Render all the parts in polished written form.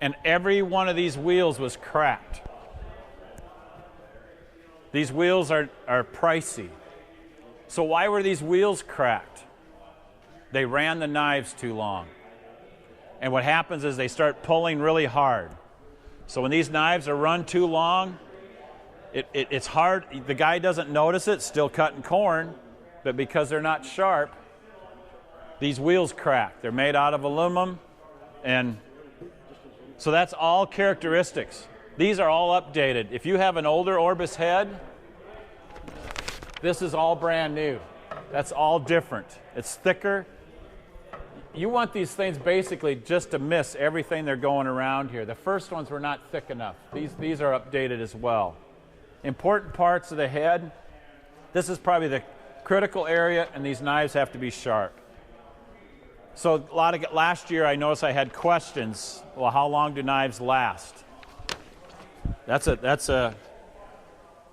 and every one of these wheels was cracked. These wheels are pricey. So why were these wheels cracked? They ran the knives too long. And what happens is they start pulling really hard. So when these knives are run too long, it's hard. The guy doesn't notice it, still cutting corn, but because they're not sharp, these wheels crack. They're made out of aluminum, and so that's all characteristics. These are all updated. If you have an older Orbis head, this is all brand new. That's all different. It's thicker. You want these things basically just to miss everything they're going around here. The first ones were not thick enough. These are updated as well. Important parts of the head. This is probably the critical area, and these knives have to be sharp. So last year I noticed I had questions. Well, how long do knives last?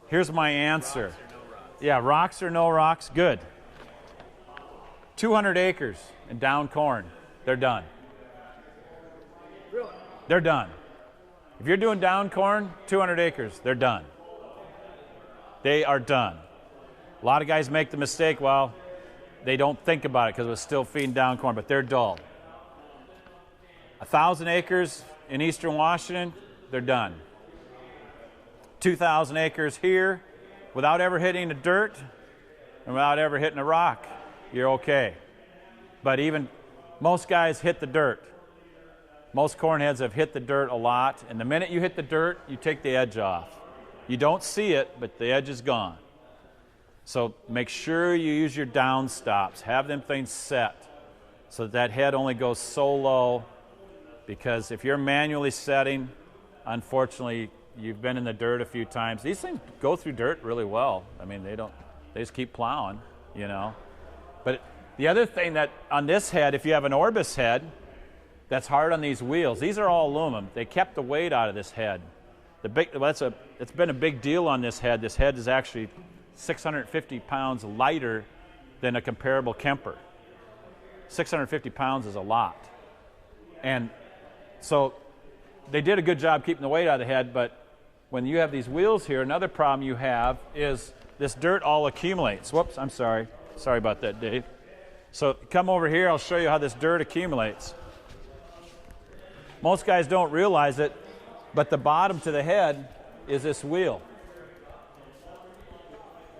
Here's my answer. Yeah, rocks or no rocks, good. 200 acres and down corn, they're done. Really? They're done. If you're doing down corn, 200 acres, they're done. They are done. A lot of guys make the mistake, well, they don't think about it because it was still feeding down corn, but they're dull. 1,000 acres in eastern Washington, they're done. 2,000 acres here, without ever hitting the dirt and without ever hitting a rock, you're okay. But even most guys hit the dirt. Most corn heads have hit the dirt a lot, and the minute you hit the dirt, you take the edge off. You don't see it, but the edge is gone. So make sure you use your down stops. Have them things set so that head only goes so low, because if you're manually setting, unfortunately, you've been in the dirt a few times. These things go through dirt really well. I mean, they just keep plowing, you know. But the other thing that on this head, if you have an Orbis head, that's hard on these wheels. These are all aluminum. They kept the weight out of this head. It's been a big deal on this head. This head is actually 650 pounds lighter than a comparable Kemper. 650 pounds is a lot. And so they did a good job keeping the weight out of the head, but when you have these wheels here, another problem you have is this dirt all accumulates. Whoops, I'm sorry. Sorry about that, Dave. So come over here, I'll show you how this dirt accumulates. Most guys don't realize it, but the bottom to the head is this wheel.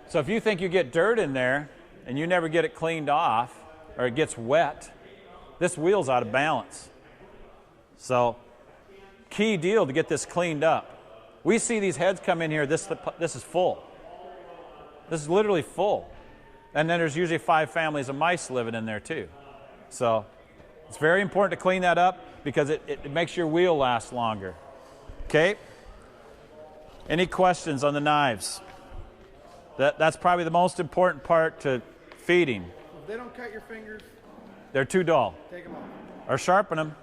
So if you think you get dirt in there and you never get it cleaned off, or it gets wet, this wheel's out of balance. So key deal to get this cleaned up. We see these heads come in here, this is full. This is literally full. And then there's usually 5 families of mice living in there too. So it's very important to clean that up because it makes your wheel last longer. Okay? Any questions on the knives? That's probably the most important part to feeding. If they don't cut your fingers, they're too dull. take them off. Or sharpen them.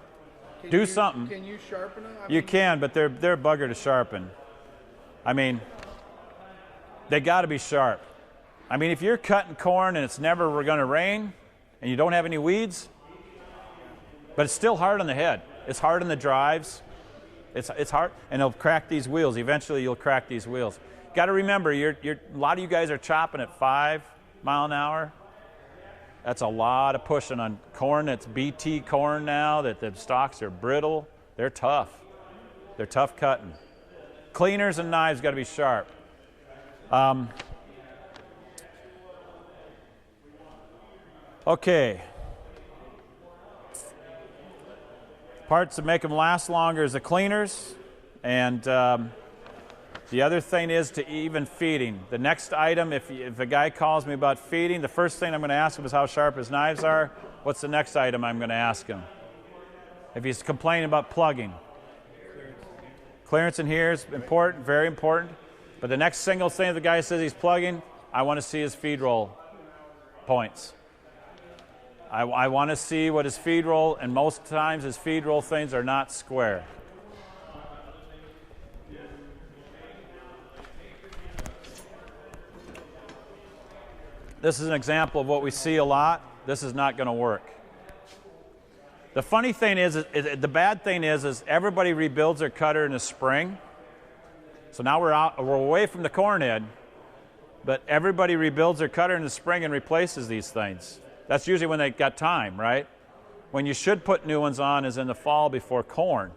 Do something. Can you sharpen them? You can, but they're a bugger to sharpen. I mean, they got to be sharp. I mean, if you're cutting corn and it's never going to rain and you don't have any weeds, but it's still hard on the head. It's hard on the drives. It's hard, and it'll crack these wheels. Eventually, you'll crack these wheels. Got to remember, a lot of you guys are chopping at 5 miles an hour. That's a lot of pushing on corn that's BT corn now, that the stalks are brittle. They're tough. They're tough cutting. Cleaners and knives got to be sharp. Okay. Parts that make them last longer is the cleaners, and the other thing is to even feeding. The next item, if a guy calls me about feeding, the first thing I'm going to ask him is how sharp his knives are. What's the next item I'm going to ask him? If he's complaining about plugging. Clearance in here is important, very important. But the next single thing the guy says he's plugging, I want to see his feed roll points. I want to see what his feed roll, and most times his feed roll things are not square. This is an example of what we see a lot. This is not going to work. The funny thing is the bad thing is everybody rebuilds their cutter in the spring. So now we're away from the corn head, but everybody rebuilds their cutter in the spring and replaces these things. That's usually when they got time, right? When you should put new ones on is in the fall before corn,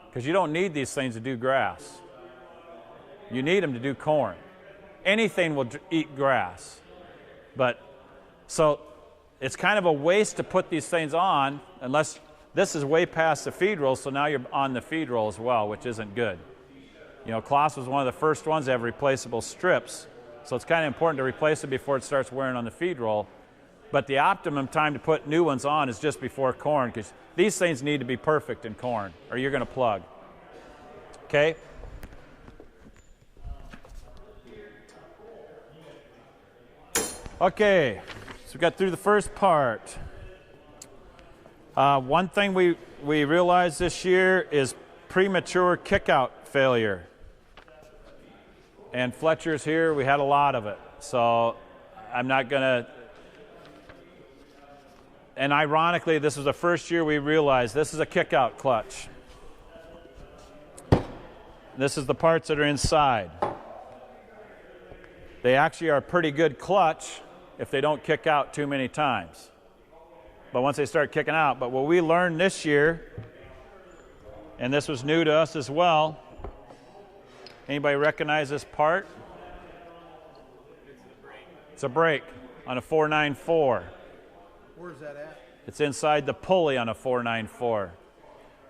because you don't need these things to do grass. You need them to do corn. Anything will eat grass. But so it's kind of a waste to put these things on unless this is way past the feed roll, so now you're on the feed roll as well, which isn't good. You know, Claas was one of the first ones to have replaceable strips, so it's kind of important to replace it before it starts wearing on the feed roll. But the optimum time to put new ones on is just before corn, because these things need to be perfect in corn, or you're going to plug. Okay? Okay, so we got through the first part. One thing we realized this year is premature kickout failure. And Fletcher's here, we had a lot of it. So I'm not going to... And ironically, this was the first year we realized this is a kickout clutch. This is the parts that are inside. They actually are a pretty good clutch if they don't kick out too many times. But once they start kicking out, but what we learned this year, and this was new to us as well, anybody recognize this part? It's a brake on a 494. Where's that at? It's inside the pulley on a 494.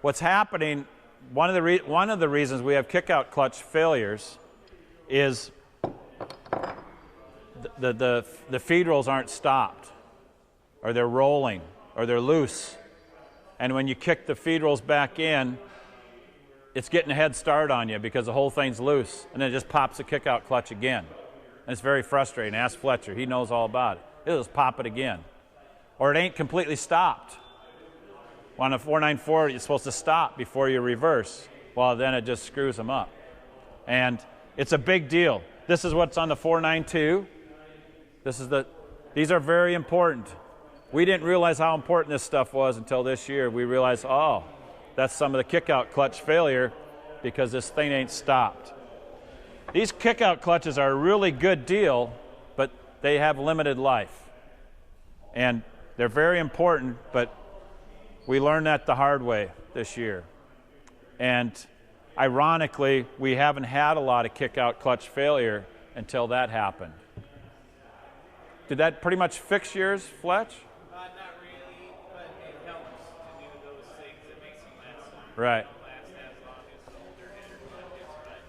What's happening, one of the reasons we have kickout clutch failures is the feed rolls aren't stopped, or they're rolling, or they're loose. And when you kick the feed rolls back in, it's getting a head start on you because the whole thing's loose, and then it just pops the kickout clutch again. And it's very frustrating. Ask Fletcher, he knows all about it. It'll just pop it again. Or it ain't completely stopped. On a 494, you're supposed to stop before you reverse. Well, then it just screws them up. And it's a big deal. This is what's on the 492. These are very important. We didn't realize how important this stuff was until this year. We realized, oh, that's some of the kickout clutch failure because this thing ain't stopped. These kickout clutches are a really good deal, but they have limited life. And they're very important, but we learned that the hard way this year. And ironically, we haven't had a lot of kickout clutch failure until that happened. Did that pretty much fix yours, Fletch? Not really, but it helps to do those things that makes them last longer. Right. Last as long as the older header clutches, but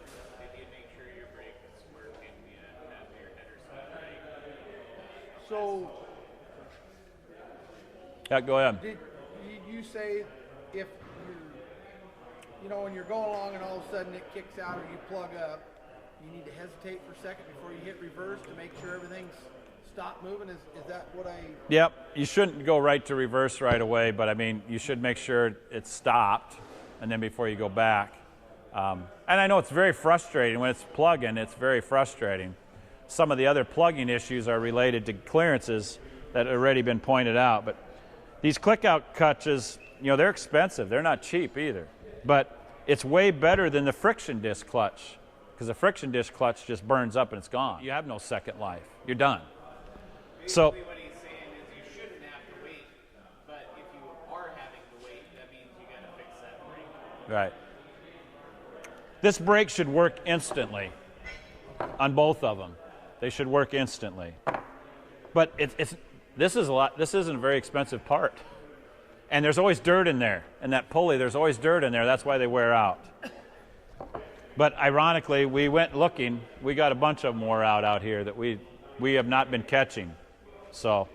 if you make sure your brake is working, you have your header set right. So, Yeah, go ahead. did you say if when you're going along and all of a sudden it kicks out or you plug up, you need to hesitate for a second before you hit reverse to make sure everything's stopped moving? Is that what I... Yep, you shouldn't go right to reverse right away, but I mean, you should make sure it's stopped, and then before you go back. And I know it's very frustrating when it's plugging, it's very frustrating. Some of the other plugging issues are related to clearances that have already been pointed out, but these click-out clutches, they're expensive. They're not cheap either, but it's way better than the friction disc clutch, because the friction disc clutch just burns up and it's gone. You have no second life. You're done. So Basically what he's saying is you shouldn't have to wait, but if you are having to wait, that means you got to fix that brake. right. This brake should work instantly on both of them. They should work instantly. But this isn't a very expensive part. And there's always dirt in there. In that pulley, there's always dirt in there. That's why they wear out. But ironically, we went looking. We got a bunch of them wore out here that we have not been catching. So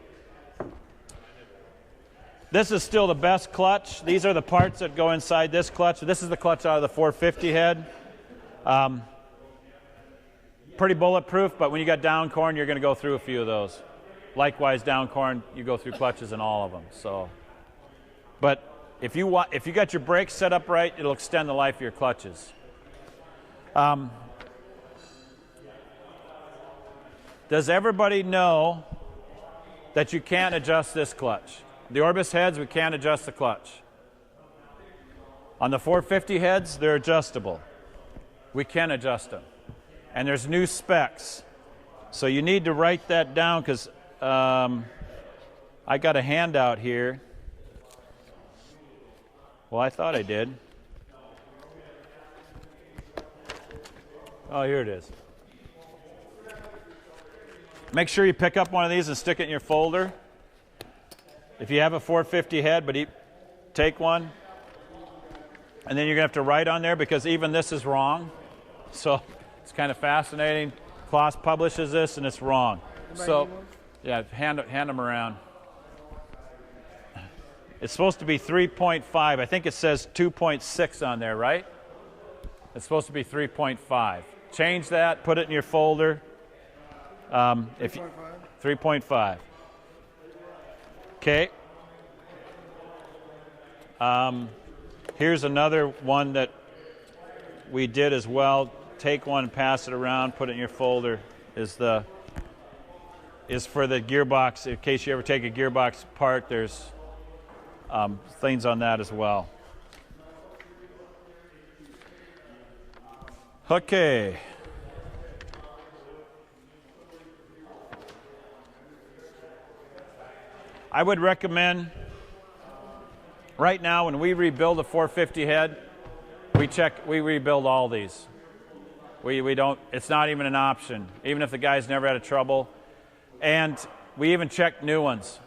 this is still the best clutch. These are the parts that go inside this clutch. This is the clutch out of the 450 head. Pretty bulletproof, but when you got down corn, you're going to go through a few of those. Likewise, down corn, you go through clutches in all of them. So, but if you got your brakes set up right, it'll extend the life of your clutches. Does everybody know that you can't adjust this clutch? the Orbis heads, we can't adjust the clutch. On the 450 heads, they're adjustable. We can adjust them. And there's new specs. So you need to write that down because I got a handout here. Well, I thought I did. Oh, here it is. Make sure you pick up one of these and stick it in your folder. If you have a 450 head, but take one. And then you're going to have to write on there because even this is wrong. So it's kind of fascinating. Claas publishes this and it's wrong. So, yeah, hand them around. It's supposed to be 3.5. I think it says 2.6 on there, right? It's supposed to be 3.5. Change that, put it in your folder. 3.5. Okay. Here's another one that we did as well. Take one and pass it around, put it in your folder. Is for the gearbox. In case you ever take a gearbox apart, there's things on that as well. Okay. I would recommend right now when we rebuild a 450 head, we rebuild all these. We don't, it's not even an option, even if the guy's never had a trouble. And we even check new ones.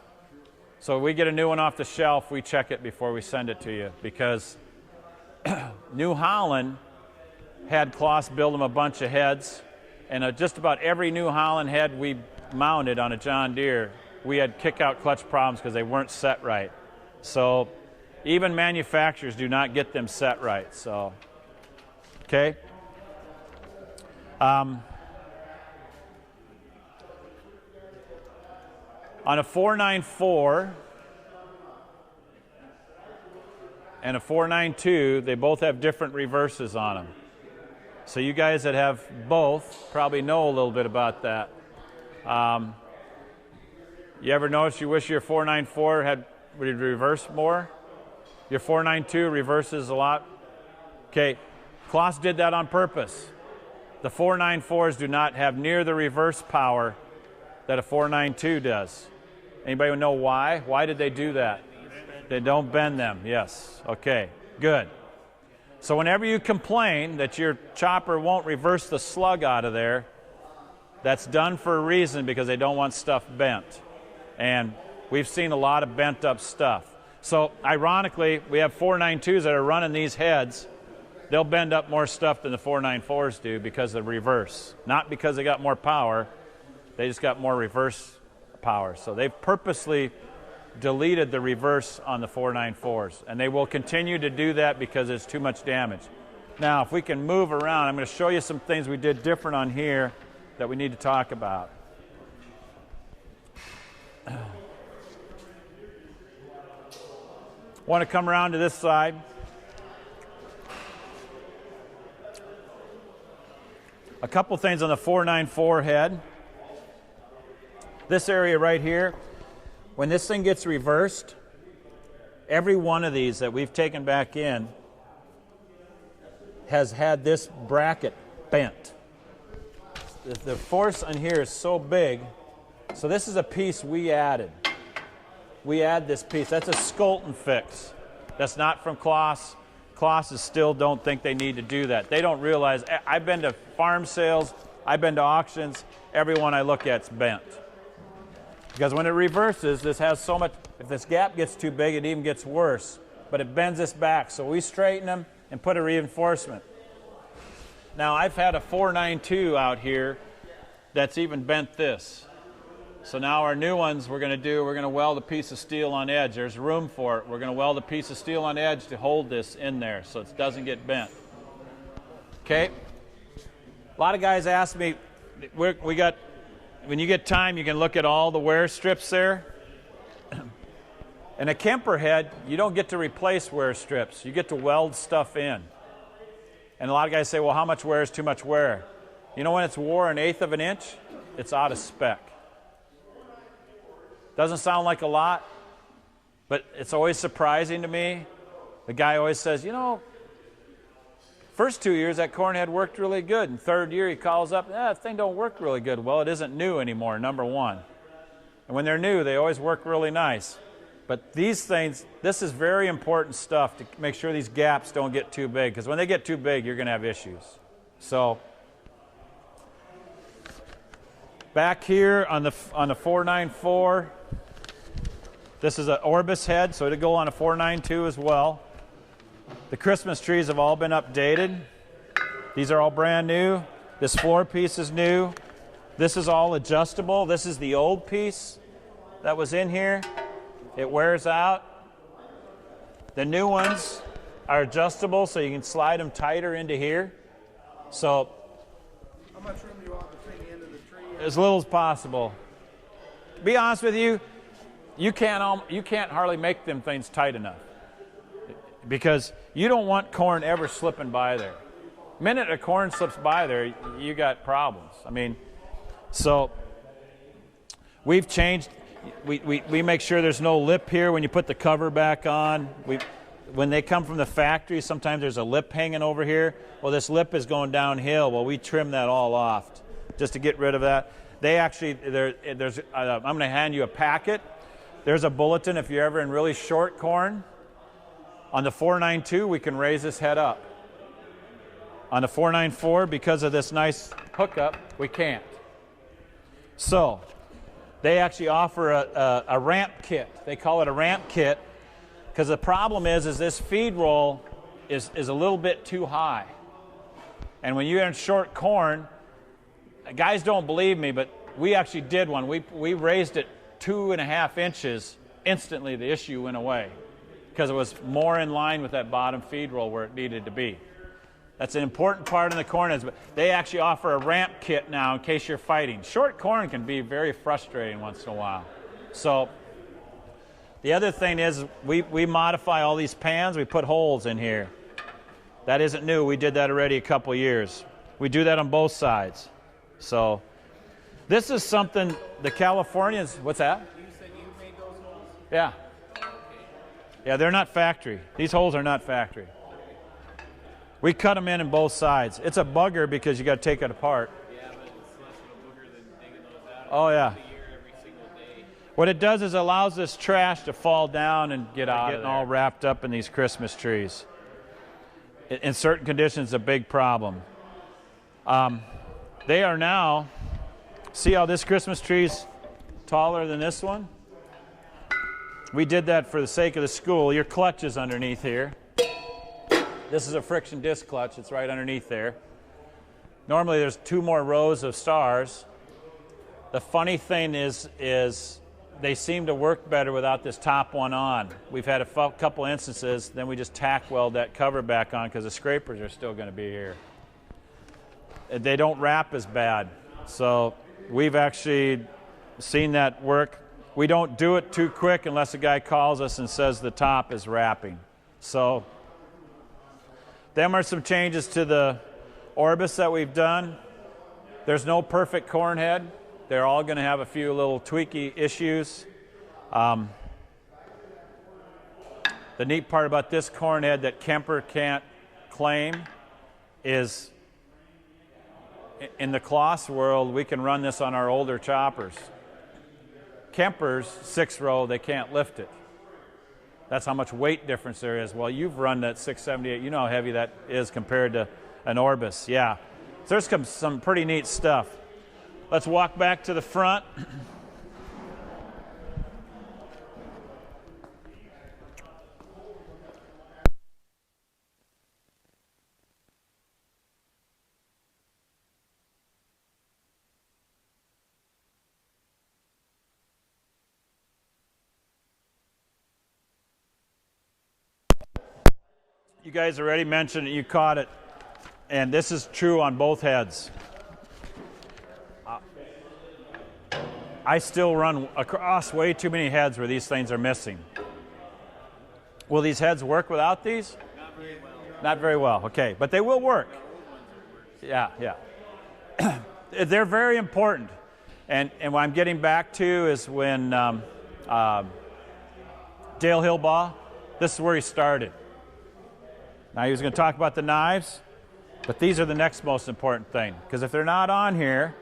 So we get a new one off the shelf, we check it before we send it to you because New Holland had Claas build them a bunch of heads, and just about every New Holland head we mounted on a John Deere, we had kick-out clutch problems because they weren't set right. So even manufacturers do not get them set right. So, okay. On a 494 and a 492, they both have different reverses on them. So you guys that have both probably know a little bit about that. You ever notice you wish your 494 would reverse more? Your 492 reverses a lot? Okay, Claas did that on purpose. The 494s do not have near the reverse power that a 492 does. Anybody know why? Why did they do that? They don't bend them. Yes. Okay, good. So whenever you complain that your chopper won't reverse the slug out of there, that's done for a reason because they don't want stuff bent. And we've seen a lot of bent up stuff. So ironically, we have 492s that are running these heads. They'll bend up more stuff than the 494s do because of the reverse. Not because they got more power, they just got more reverse power. So they've purposely deleted the reverse on the 494s, and they will continue to do that because there's too much damage. Now, if we can move around, I'm going to show you some things we did different on here that we need to talk about. Want to come around to this side. A couple things on the 494 head. This area right here, when this thing gets reversed, every one of these that we've taken back in has had this bracket bent. The force on here is so big. So this is a piece we added. We add this piece. That's a Skolton fix. That's not from Claas. Claas still don't think they need to do that. They don't realize. I've been to farm sales. I've been to auctions. Every one I look at's bent. Because when it reverses, this has so much, if this gap gets too big, it even gets worse. But it bends this back. So we straighten them and put a reinforcement. Now, I've had a 492 out here that's even bent this. So now our new ones we're going to weld a piece of steel on edge. There's room for it. We're going to weld a piece of steel on edge to hold this in there so it doesn't get bent. Okay? A lot of guys ask me, when you get time, you can look at all the wear strips there. In a Kemper head, you don't get to replace wear strips. You get to weld stuff in. And a lot of guys say, well, how much wear is too much wear? You know when it's wore 1/8 of an inch? It's out of spec. Doesn't sound like a lot, But it's always surprising to me. The guy always says, first 2 years that corn head worked really good. And third year he calls up, that thing don't work really good. Well, it isn't new anymore, number one. And when they're new, they always work really nice. But these things, this is very important stuff to make sure these gaps don't get too big. Because when they get too big, you're going to have issues. So back here on the 494, this is an Orbis head, so it'll go on a 492 as well. The Christmas trees have all been updated. These are all brand new. This floor piece is new. This is all adjustable. This is the old piece that was in here. It wears out. The new ones are adjustable, so you can slide them tighter into here. So How much room do you want between the end of the tree? as little as possible. To be honest with you, you can't hardly make them things tight enough, because you don't want corn ever slipping by there. The minute a corn slips by there, you got problems. I mean, so we've changed. We make sure there's no lip here when you put the cover back on. When they come from the factory, sometimes there's a lip hanging over here. Well, this lip is going downhill. Well, we trim that all off just to get rid of that. They actually, I'm going to hand you a packet. There's a bulletin if you're ever in really short corn. On the 492, we can raise this head up. On the 494, because of this nice hookup, we can't. So they actually offer a ramp kit. They call it a ramp kit because the problem is this feed roll is a little bit too high. And when you're in short corn, guys don't believe me, but we actually did one. We raised it 2.5 inches. Instantly the issue went away because it was more in line with that bottom feed roll where it needed to be. That's an important part in the corn heads, but they actually offer a ramp kit now in case you're fighting. Short corn can be very frustrating once in a while. So the other thing is we modify all these pans. We put holes in here. That isn't new. We did that already a couple years. We do that on both sides. So this is something the Californians, what's that? You said you made those holes? Yeah. Yeah, they're not factory. These holes are not factory. We cut them in both sides. It's a bugger because you got to take it apart. Yeah, but it's less of a booger than digging those out. Oh, yeah. A year every single day. What it does is allows this trash to fall down and get out getting all wrapped up in these Christmas trees. In certain conditions, a big problem. They are now, see how this Christmas tree's taller than this one? We did that for the sake of the school. Your clutch is underneath here. This is a friction disc clutch. It's right underneath there. Normally there's 2 more rows of stars. The funny thing is they seem to work better without this top one on. We've had a couple instances, then we just tack weld that cover back on because the scrapers are still going to be here. They don't wrap as bad. So we've actually seen that work. We don't do it too quick unless a guy calls us and says the top is wrapping. So them are some changes to the Orbis that we've done. There's no perfect corn head. They're all going to have a few little tweaky issues. The neat part about this corn head that Kemper can't claim is in the Claas world, we can run this on our older choppers. Kemper's 6-row, they can't lift it. That's how much weight difference there is. Well, you've run that 678. You know how heavy that is compared to an Orbis. Yeah. So there's some pretty neat stuff. Let's walk back to the front. You guys already mentioned it, you caught it, and this is true on both heads. I still run across way too many heads where these things are missing. Will these heads work without these? Not very well. Not very well, okay, but they will work. Yeah, yeah. They're very important. And what I'm getting back to is when Dale Hillbaugh, this is where he started. Now he was going to talk about the knives, but these are the next most important thing. Because if they're not on here,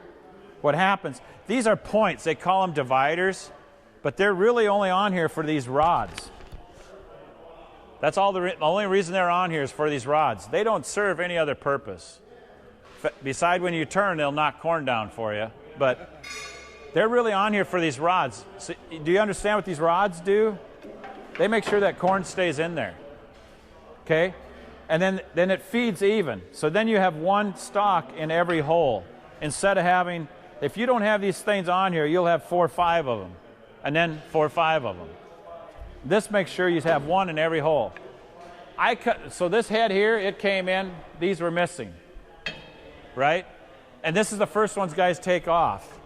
what happens, these are points, they call them dividers, but they're really only on here for these rods. That's all the only reason they're on here is for these rods. They don't serve any other purpose. Beside when you turn, they'll knock corn down for you, but they're really on here for these rods. So, do you understand what these rods do? They make sure that corn stays in there, okay? And then it feeds even. So then you have one stalk in every hole. Instead of having, if you don't have these things on here, you'll have 4 or 5 of them, and then 4 or 5 of them. This makes sure you have one in every hole. So this head here, it came in, these were missing, right? And this is the first ones guys take off.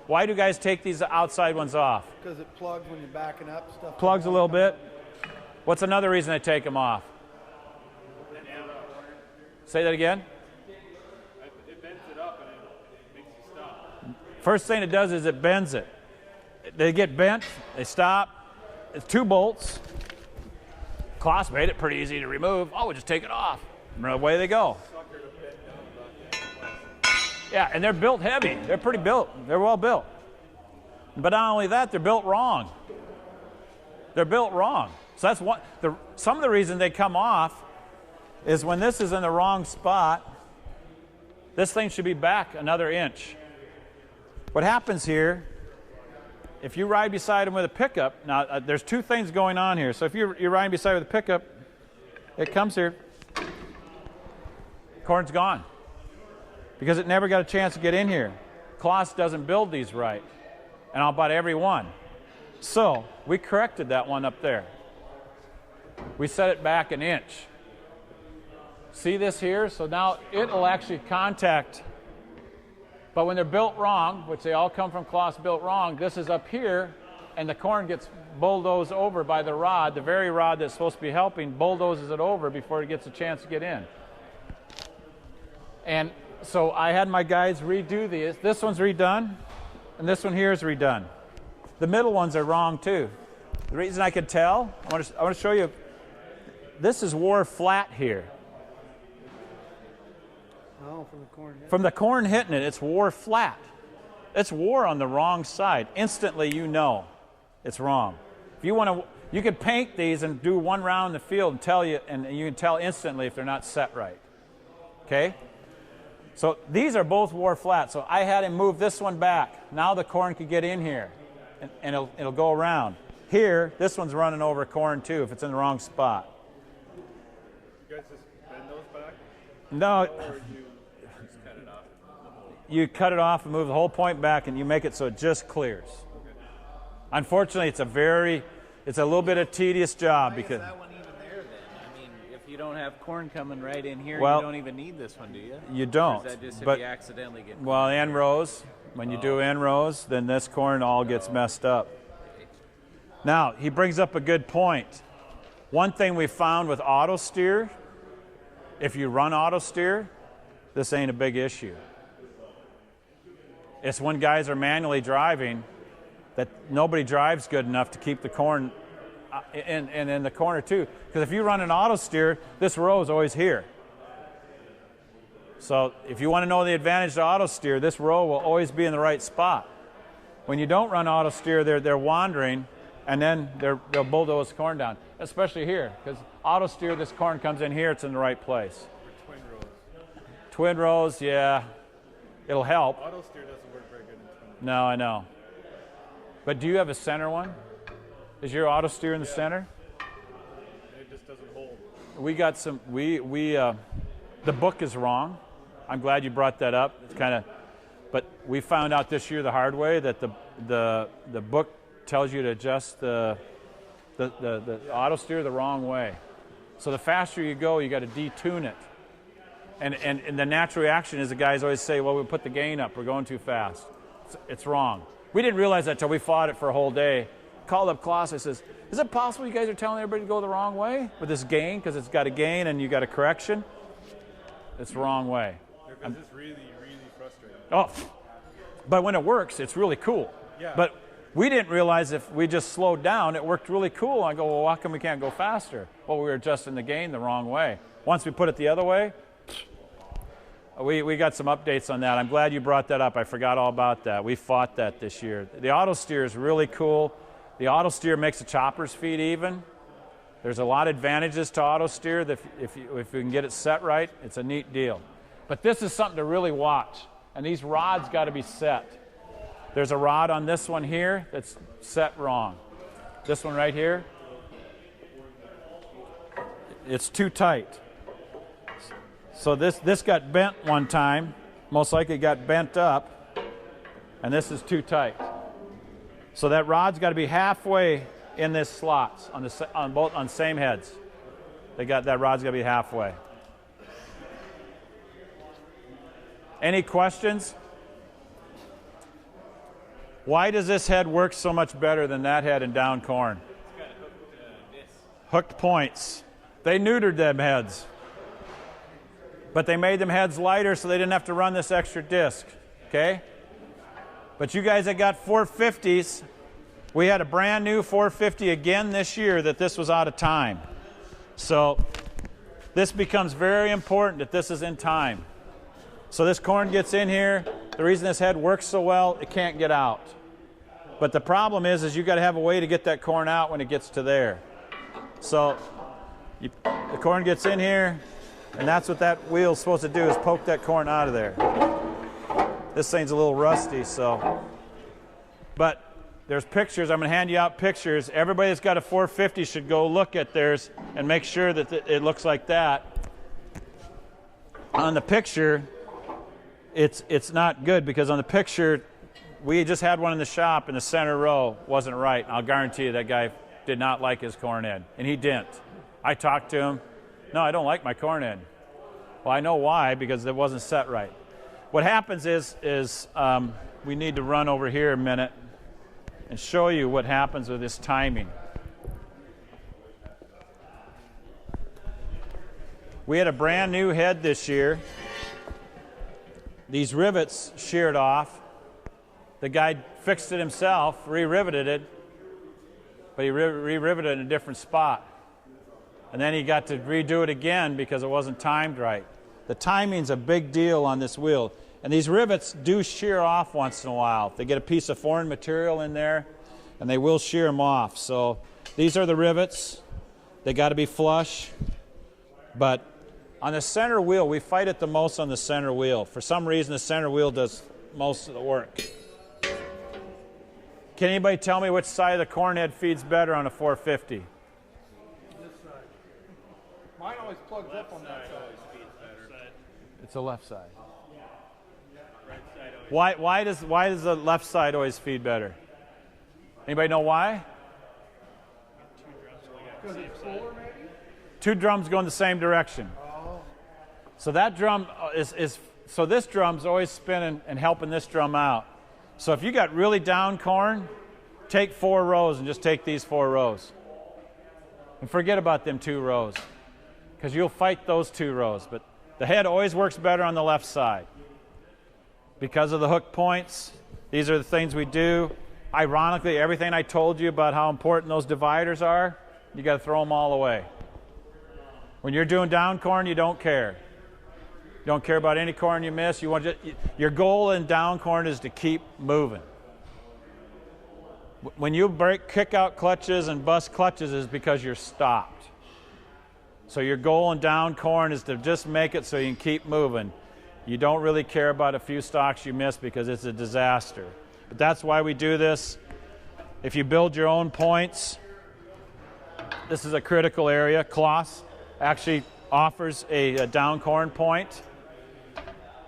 Why do guys take these outside ones off? Because it plugs when you're backing up. Stuff Plugs a little bit. What's another reason they take them off? Say that again? It bends it up and it makes you stop. First thing it does is it bends it. They get bent, they stop. It's 2 bolts. Claas made it pretty easy to remove. Oh, we'll just take it off. And away they go. Yeah, and they're built heavy. They're pretty built. They're well built. But not only that, they're built wrong. They're built wrong. So that's what some of the reason they come off is when this is in the wrong spot, this thing should be back another inch. What happens here, if you ride beside them with a pickup, now there's 2 things going on here. So if you're riding beside with a pickup, it comes here, corn's gone. Because it never got a chance to get in here. Claas doesn't build these right, and I'll buy every one. So we corrected that one up there. We set it back an inch. See this here? So now it'll actually contact, but when they're built wrong, which they all come from Claas built wrong, this is up here, and the corn gets bulldozed over by the rod. The very rod that's supposed to be helping bulldozes it over before it gets a chance to get in. And so I had my guys redo these. This one's redone, and this one here is redone. The middle ones are wrong too. The reason I could tell, I want to show you, this is wore flat here. Oh, from the corn. From the corn hitting it, it's wore flat. It's wore on the wrong side. Instantly you know it's wrong. If you want to, you could paint these and do one round in the field and tell you, and you can tell instantly if they're not set right. Okay? So these are both wore flat. So I had him move this one back. Now the corn could get in here, and it'll go around. Here, this one's running over corn too if it's in the wrong spot. You guys just bend those back? No, Or you just cut it off? you cut it off and move the whole point back, and you make it so it just clears. Unfortunately, it's a little bit of tedious job Why because is that one even there then? I mean, if you don't have corn coming right in here, Well, you don't even need this one, do you? you Or don't. is that just But if you accidentally get well, end rows. When you do end rows, then this corn all gets messed up. Now he brings up a good point. One thing we found with auto steer, if you run auto steer, this ain't a big issue. It's when guys are manually driving that nobody drives good enough to keep the corn in the corner too. Because if you run an auto steer, this row is always here. So if you want to know the advantage to auto steer, this row will always be in the right spot. When you don't run auto steer, they're wandering, and then they'll bulldoze corn down, especially here. Because auto steer, this corn comes in here, it's in the right place. Or twin rows? Twin rows, yeah, it'll help. Auto steer doesn't work very good in twin rows. No, I know. But do you have a center one? Is your auto steer in the center? It just doesn't hold. We got some. The book is wrong. I'm glad you brought that up. It's kind of, but we found out this year the hard way that the book tells you to adjust the auto steer the wrong way. So the faster you go, you got to detune it. And the natural reaction is the guys always say, well, we put the gain up. We're going too fast. It's wrong. We didn't realize that till we fought it for a whole day. Called up Claas. I says, is it possible you guys are telling everybody to go the wrong way with this gain because it's got a gain and you got a correction? It's the wrong way. Because it's really, really frustrating. Oh, but when it works, it's really cool. Yeah. But We didn't realize if we just slowed down, it worked really cool. I go, well, why come we can't go faster? Well, we were adjusting the gain the wrong way. Once we put it the other way, we got some updates on that. I'm glad you brought that up. I forgot all about that. We fought that this year. The auto steer is really cool. The auto steer makes the chopper's feet even. There's a lot of advantages to auto steer. That if you can get it set right, it's a neat deal. But this is something to really watch. And these rods got to be set. There's a rod on this one here that's set wrong. This one right here, it's too tight. So this got bent one time, most likely got bent up, and this is too tight. So that rod's got to be halfway in this slots on same heads. That rod's got to be halfway. Any questions? Why does this head work so much better than that head in down corn? It's got hooked disc. Hooked points. They neutered them heads. But they made them heads lighter so they didn't have to run this extra disc. Okay? But you guys that got 450s, we had a brand new 450 again this year that this was out of time. So this becomes very important that this is in time. So this corn gets in here. The reason this head works so well, it can't get out. But the problem is you got to have a way to get that corn out when it gets to there. So the corn gets in here, and that's what that wheel's supposed to do, is poke that corn out of there. This thing's a little rusty, so. But there's pictures. I'm going to hand you out pictures. Everybody that's got a 450 should go look at theirs and make sure that it looks like that. On the picture, it's not good, because on the picture, we just had one in the shop in the center row. Wasn't right. I'll guarantee you that guy did not like his corn head, and he didn't. I talked to him. No, I don't like my corn head. Well, I know why, because it wasn't set right. What happens is we need to run over here a minute and show you what happens with this timing. We had a brand new head this year. These rivets sheared off. The guy fixed it himself, re-riveted it, but he re-riveted it in a different spot. And then he got to redo it again because it wasn't timed right. The timing's a big deal on this wheel. And these rivets do shear off once in a while. If they get a piece of foreign material in there, and they will shear them off. So these are the rivets. They got to be flush. But on the center wheel, we fight it the most on the center wheel. For some reason, the center wheel does most of the work. Can anybody tell me which side of the corn head feeds better on a 450? This side. Mine always plugs up on that side. It's the left side. Right side always. Why does the left side always feed better? Anybody know why? Because it's fuller, maybe? Two drums go in the same direction. Oh. So that drum so this drum's always spinning and helping this drum out. So if you got really down corn, take 4 rows and just take these 4 rows. And forget about them 2 rows, because you'll fight those 2 rows. But the head always works better on the left side. Because of the hook points, these are the things we do. Ironically, everything I told you about how important those dividers are, you got to throw them all away. When you're doing down corn, you don't care. You don't care about any corn you miss. Your goal in down corn is to keep moving. When you kick out clutches and bust clutches is because you're stopped. So your goal in down corn is to just make it so you can keep moving. You don't really care about a few stalks you miss because it's a disaster. But that's why we do this. If you build your own points, this is a critical area. Claas actually offers a down corn point,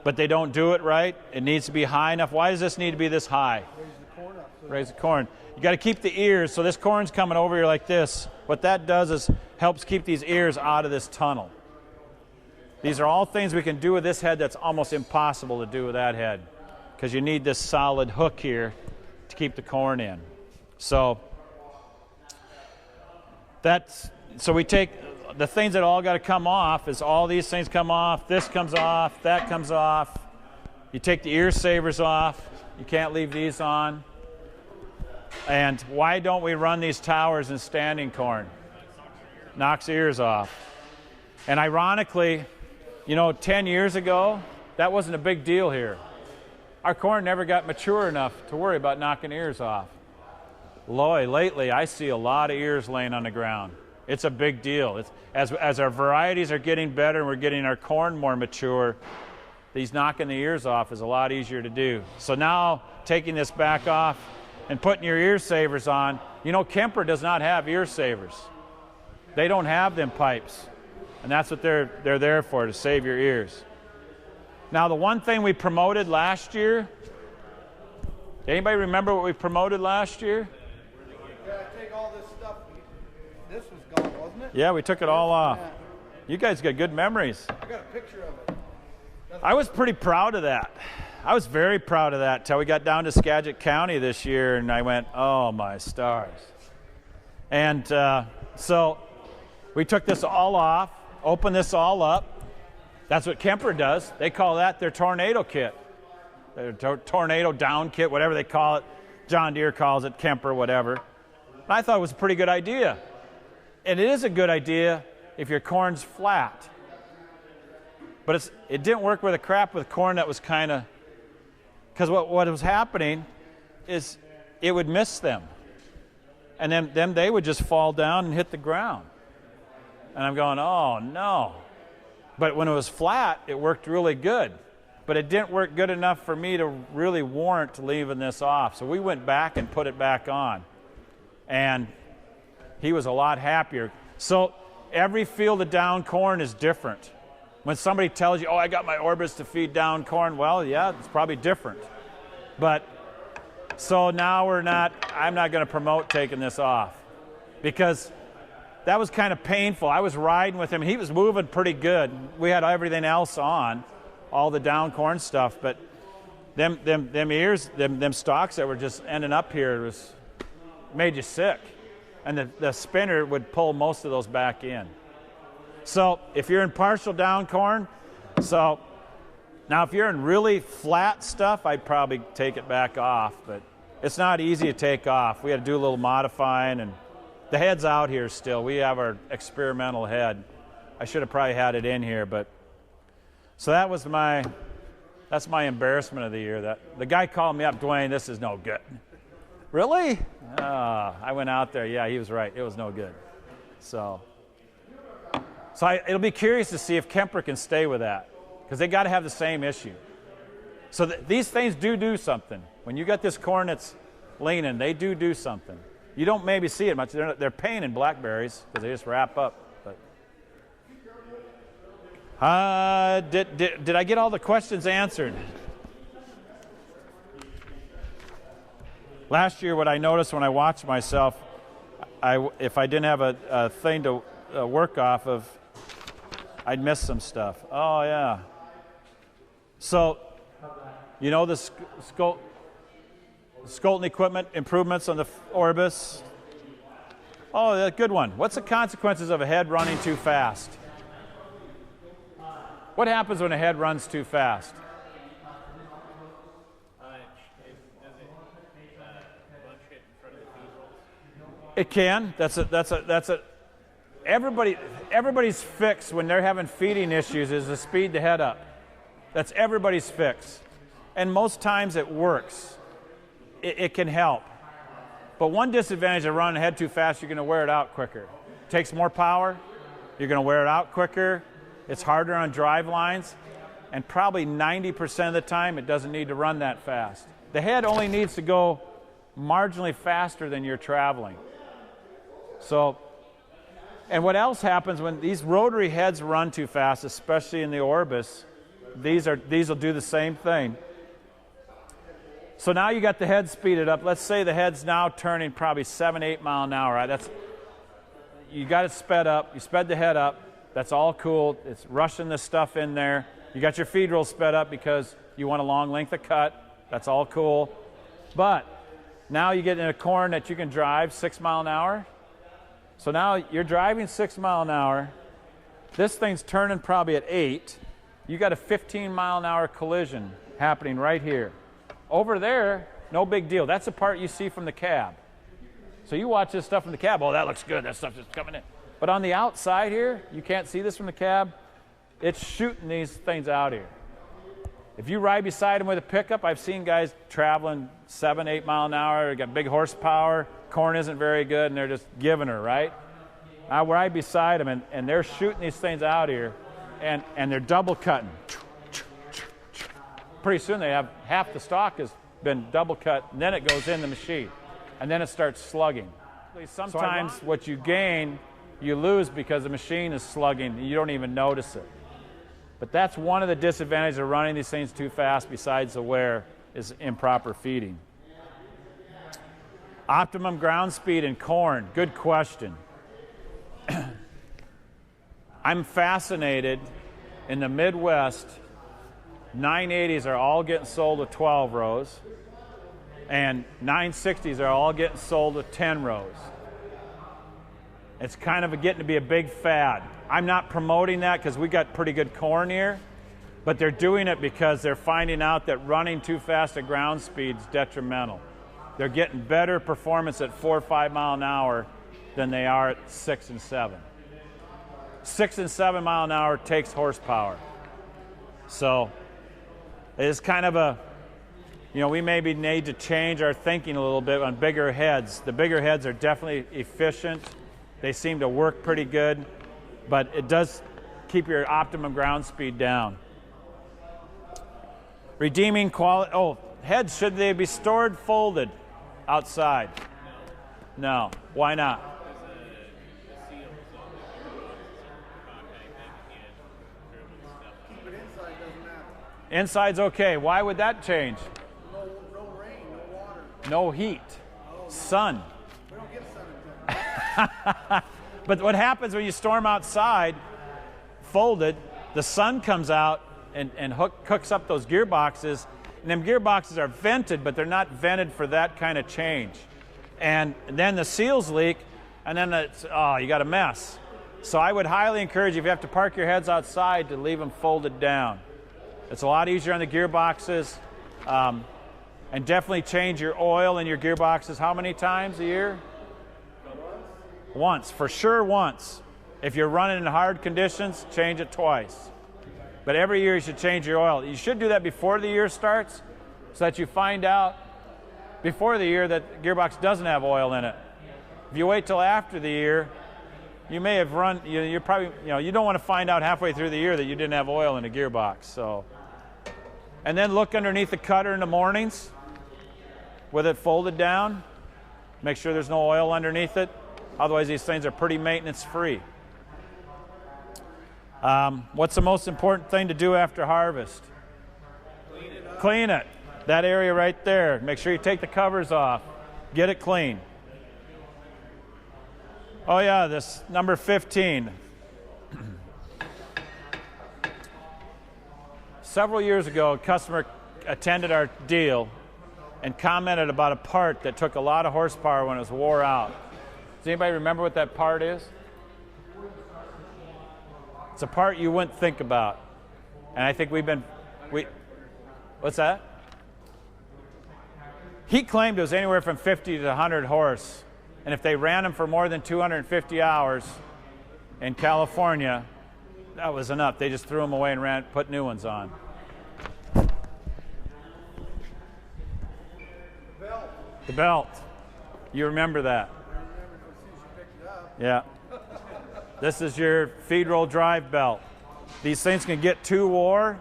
but they don't do it right. It needs to be high enough. Why does this need to be this high? Raise the corn up. Raise the corn. You got to keep the ears. So this corn's coming over here like this. What that does is helps keep these ears out of this tunnel. These are all things we can do with this head that's almost impossible to do with that head, because you need this solid hook here to keep the corn in. So we take the things that all got to come off. Is all these things come off, this comes off, that comes off. You take the ear savers off. You can't leave these on. And why don't we run these towers in standing corn? Knocks ears off. And ironically, 10 years ago, that wasn't a big deal here. Our corn never got mature enough to worry about knocking ears off. Lately, I see a lot of ears laying on the ground. It's a big deal. As our varieties are getting better and we're getting our corn more mature, these knocking the ears off is a lot easier to do. So now, taking this back off and putting your ear savers on, Kemper does not have ear savers. They don't have them pipes. And that's what they're there for, to save your ears. Now, the one thing we promoted last year, anybody remember what we promoted last year? Yeah, take all this stuff. This was gone, wasn't it? Yeah, we took it all off. Yeah. You guys got good memories. I got a picture of it. I was pretty proud of that. I was very proud of that till we got down to Skagit County this year, and I went, oh my stars. And so we took this all off, opened this all up. That's what Kemper does. They call that their tornado kit. Their tornado down kit, whatever they call it. John Deere calls it Kemper, whatever. And I thought it was a pretty good idea. And it is a good idea if your corn's flat. But it didn't work with a crap with corn that was kind of, because what was happening is it would miss them. And then they would just fall down and hit the ground. And I'm going, oh no. But when it was flat, it worked really good. But it didn't work good enough for me to really warrant leaving this off. So we went back and put it back on. And he was a lot happier. So every field of down corn is different. When somebody tells you, oh, I got my Orbis to feed down corn, well, yeah, it's probably different. But so now I'm not going to promote taking this off, because that was kind of painful. I was riding with him. He was moving pretty good. We had everything else on, all the down corn stuff, but them ears, them stalks that were just ending up here made you sick. And the spinner would pull most of those back in. So if you're in partial down corn, so now if you're in really flat stuff, I'd probably take it back off, but it's not easy to take off. We had to do a little modifying, and the head's out here still. We have our experimental head. I should have probably had it in here, but so that's my embarrassment of the year. That the guy called me up, Duane, this is no good. Really? I went out there. Yeah, he was right. It was no good. So it'll be curious to see if Kemper can stay with that, because they got to have the same issue. So these things do something. When you got this corn that's leaning, they do something. You don't maybe see it much. They're pain in blackberries because they just wrap up. But did I get all the questions answered? Last year, what I noticed when I watched myself, if I didn't have a thing to work off of, I'd miss some stuff. Oh, yeah. So, the Skolton equipment improvements on the Orbis. Oh, a good one. What's the consequences of a head running too fast? What happens when a head runs too fast? It can. That's a. Everybody's fix when they're having feeding issues is to speed the head up. That's everybody's fix, and most times it works. It can help. But one disadvantage of running ahead too fast, you're going to wear it out quicker. It takes more power. You're going to wear it out quicker. It's harder on drive lines, and probably 90% of the time it doesn't need to run that fast. The head only needs to go marginally faster than you're traveling. So, and what else happens when these rotary heads run too fast, especially in the Orbis, these will do the same thing. So now you got the head speeded up. Let's say the head's now turning probably 7-8 mile an hour. Right? You got it sped up. You sped the head up. That's all cool. It's rushing the stuff in there. You got your feed roll sped up because you want a long length of cut. That's all cool. But now you get in a corn that you can drive 6 mile an hour. So now you're driving 6 mile an hour. This thing's turning probably at 8. You got a 15 mile an hour collision happening right here. Over there, No big deal. That's the part you see from the cab. So you watch this stuff from the cab, oh, that looks good, that stuff's just coming in. But on the outside here, you can't see this from the cab, it's shooting these things out here. If you ride beside them with a pickup, I've seen guys traveling 7, 8 mile an hour, they got big horsepower, corn isn't very good, and they're just giving her, right? I ride beside them, and they're shooting these things out here, and they're double cutting. Pretty soon they have half the stalk has been double cut, and then it goes in the machine, and then it starts slugging. Sometimes what you gain, you lose because the machine is slugging, and you don't even notice it. But that's one of the disadvantages of running these things too fast, besides the wear, is improper feeding. Optimum ground speed in corn, good question. I'm fascinated, in the Midwest, 980s are all getting sold with 12 rows, and 960s are all getting sold with 10 rows. It's kind of getting to be a big fad. I'm not promoting that because we got pretty good corn here, but they're doing it because they're finding out that running too fast at ground speed is detrimental. They're getting better performance at 4 or 5 mile an hour than they are at 6 and 7. 6 and 7 mile an hour takes horsepower. So it's kind of a, we maybe need to change our thinking a little bit on bigger heads. The bigger heads are definitely efficient. They seem to work pretty good, but it does keep your optimum ground speed down. Redeeming quality, heads, should they be stored folded outside? No. Why not? Keep it inside, doesn't matter. Inside's okay. Why would that change? No rain, no water. No heat. Sun. We don't get sun until But what happens when you store them outside, folded, the sun comes out and hooks up those gearboxes, and them gearboxes are vented, but they're not vented for that kind of change. And then the seals leak, and then you got a mess. So I would highly encourage you, if you have to park your heads outside, to leave them folded down. It's a lot easier on the gearboxes, and definitely change your oil in your gearboxes how many times a year? Once, for sure once. If you're running in hard conditions, change it twice. But every year you should change your oil. You should do that before the year starts, so that you find out before the year that the gearbox doesn't have oil in it. If you wait till after the year, you may have run, you're probably, you don't want to find out halfway through the year that you didn't have oil in the gearbox. So, and then look underneath the cutter in the mornings with it folded down. Make sure there's no oil underneath it. Otherwise, these things are pretty maintenance free. What's the most important thing to do after harvest? Clean it. That area right there. Make sure you take the covers off. Get it clean. Oh yeah, this number 15. Several years ago, a customer attended our deal and commented about a part that took a lot of horsepower when it was wore out. Does anybody remember what that part is? It's a part you wouldn't think about. And I think what's that? He claimed it was anywhere from 50 to 100 horse. And if they ran them for more than 250 hours in California, that was enough. They just threw them away and put new ones on. The belt. You remember that? Yeah. This is your feed roll drive belt. These things can get too wore,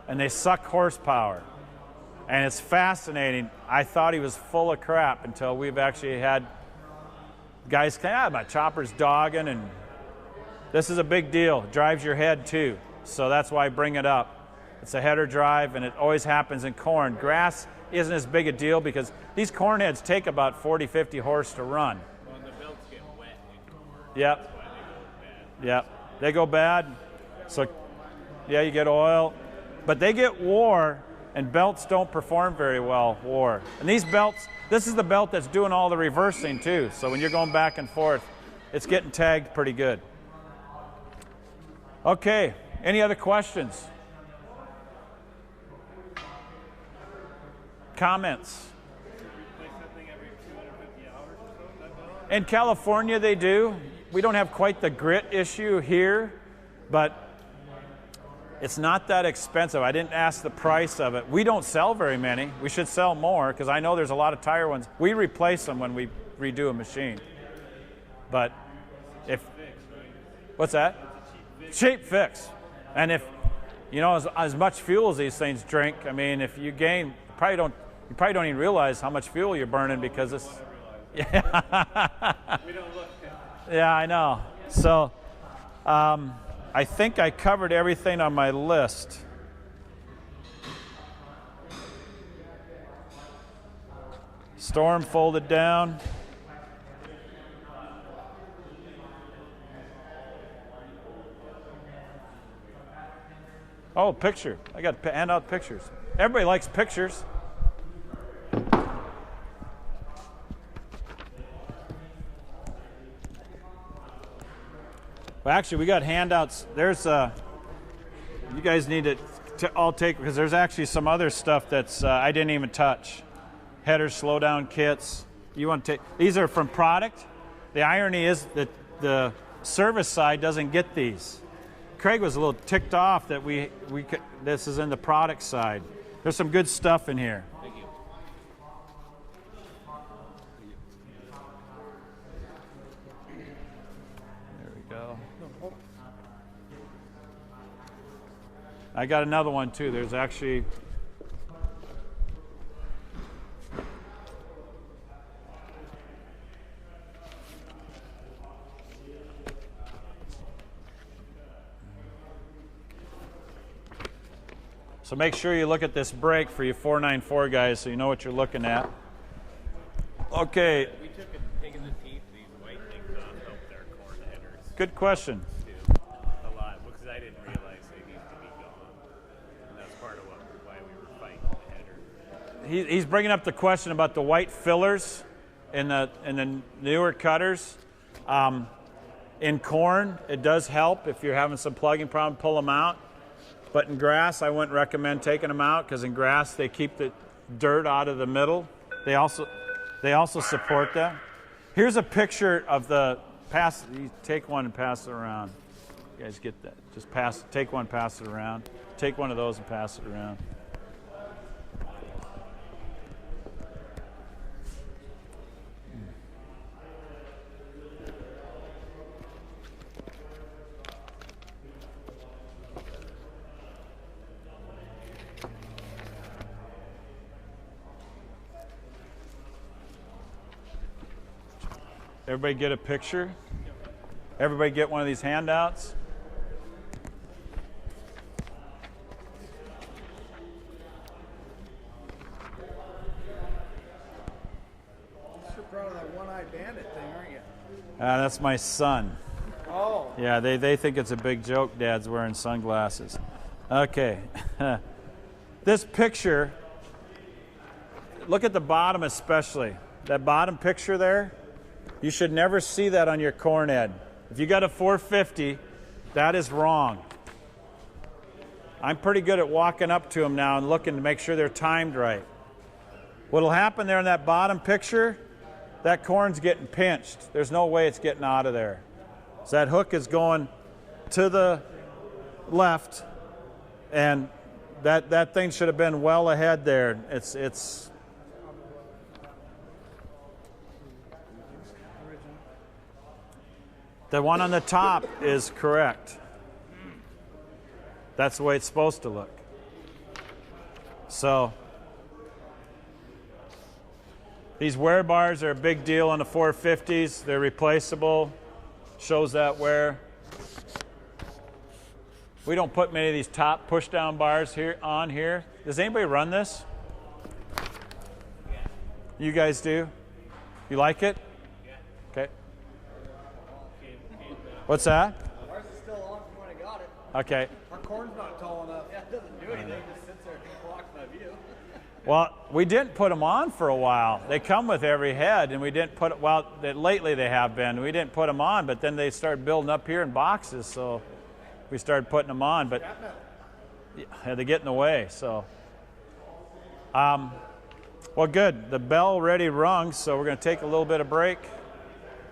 and they suck horsepower. And it's fascinating. I thought he was full of crap until we've actually had guys say, my chopper's dogging, and this is a big deal. It drives your head too. So that's why I bring it up. It's a header drive, and it always happens in corn. Grass isn't as big a deal because these corn heads take about 40, 50 horse to run. Well, the belts get wet in corn. Yep. Yep. They go bad. So, yeah, you get oil. But they get wore, and belts don't perform very well wore. And these belts, this is the belt that's doing all the reversing too. So when you're going back and forth, it's getting tagged pretty good. Okay, any other questions? Comments? In California, they do. We don't have quite the grit issue here, but it's not that expensive. I didn't ask the price of it. We don't sell very many. We should sell more because I know there's a lot of tire ones. We replace them when we redo a machine. But if, what's that? Cheap fix. And if, you know, as much fuel as these things drink, I mean, if you gain, you probably don't even realize how much fuel you're burning because it's, yeah. We don't look. Yeah, I know. So, I think I covered everything on my list. Storm folded down. Oh, picture. I got to hand out pictures. Everybody likes pictures. Well, actually, we got handouts. There's you guys need to all take, because there's actually some other stuff that's I didn't even touch. Header slowdown kits. You want to take, these are from product. The irony is that the service side doesn't get these. Craig was a little ticked off that we could, this is in the product side. There's some good stuff in here. Thank you. There we go. I got another one too. There's actually, so make sure you look at this brake for you 494 guys so you know what you're looking at. Okay, We took taking the teeth, these white things off, helped our corn headers good question. too. A lot, because I didn't realize they needed to be gone. And that's part of why we were fighting the header. He's bringing up the question about the white fillers in the newer cutters. In corn, it does help if you're having some plugging problem, pull them out. But in grass, I wouldn't recommend taking them out because in grass they keep the dirt out of the middle. They also support that. Here's a picture of the pass. You take one and pass it around. You guys get that? Just pass. Take one, pass it around. Take one of those and pass it around. Everybody get a picture? Everybody get one of these handouts? You're proud of that one-eyed bandit thing, aren't you? That's my son. Oh. Yeah, they think it's a big joke Dad's wearing sunglasses. Okay. This picture, look at the bottom especially. That bottom picture there, you should never see that on your corn head. If you got a 450, that is wrong. I'm pretty good at walking up to them now and looking to make sure they're timed right. What'll happen there in that bottom picture, that corn's getting pinched. There's no way it's getting out of there. So that hook is going to the left, and that thing should have been well ahead there. It's the one on the top is correct. That's the way it's supposed to look. So these wear bars are a big deal on the 450s. They're replaceable. Shows that wear. We don't put many of these top push-down bars on here. Does anybody run this? Yeah. You guys do? You like it? Yeah. Okay. What's that? Ours is still on from when I got it. Okay. Our corn's not tall enough. Yeah, it doesn't do anything. It just sits there and blocks my view. Well, we didn't put them on for a while. They come with every head, and we didn't put, well, lately they have been. We didn't put them on, but then they started building up here in boxes, so we started putting them on, but yeah, they get in the way, so. Well, good. The bell already rung, so we're going to take a little bit of break.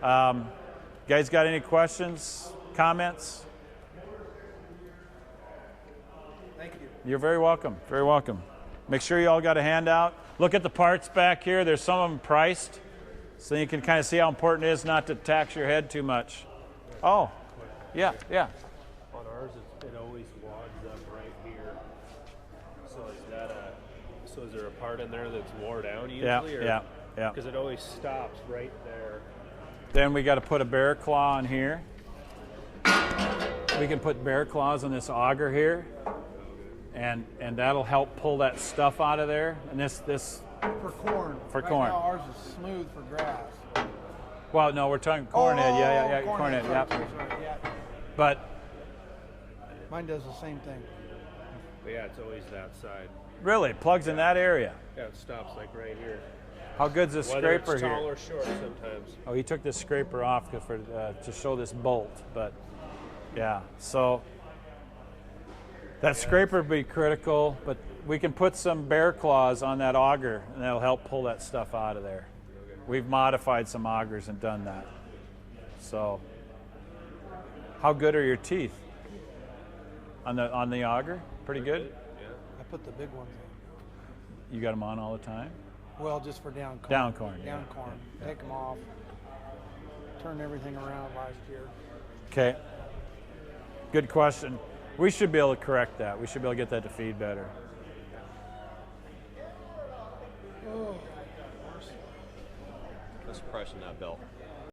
Guys got any questions, comments? Thank you. You're very welcome. Very welcome. Make sure you all got a handout. Look at the parts back here. There's some of them priced, so you can kind of see how important it is not to tax your head too much. Oh, yeah. On ours, it always wads up right here. So is there a part in there that's wore down usually? Yeah. Because it always stops right there. Then we got to put a bear claw on here. We can put bear claws on this auger here, and that'll help pull that stuff out of there. And this For corn. For right corn. Now ours is smooth for grass. well, no, we're talking cornhead. Yeah, cornhead. Sorry, Yep. sorry, yeah. But Mine does the same thing. But yeah, it's always that side. really, plugs in that area. Yeah, it stops like right here. How good's this Whether scraper it's tall here? or short sometimes. Oh, he took this scraper off to show this bolt, but yeah. So that scraper would be critical, but we can put some bear claws on that auger, and that'll help pull that stuff out of there. We've modified some augers and done that. So, how good are your teeth on the auger? Pretty good. I put the big ones in. You got them on all the time. Well, just for down corn. Down corn, Down yeah. corn. Take them off. Turned everything around last year. Okay. Good question. We should be able to correct that. We should be able to get that to feed better. What's the price on that belt?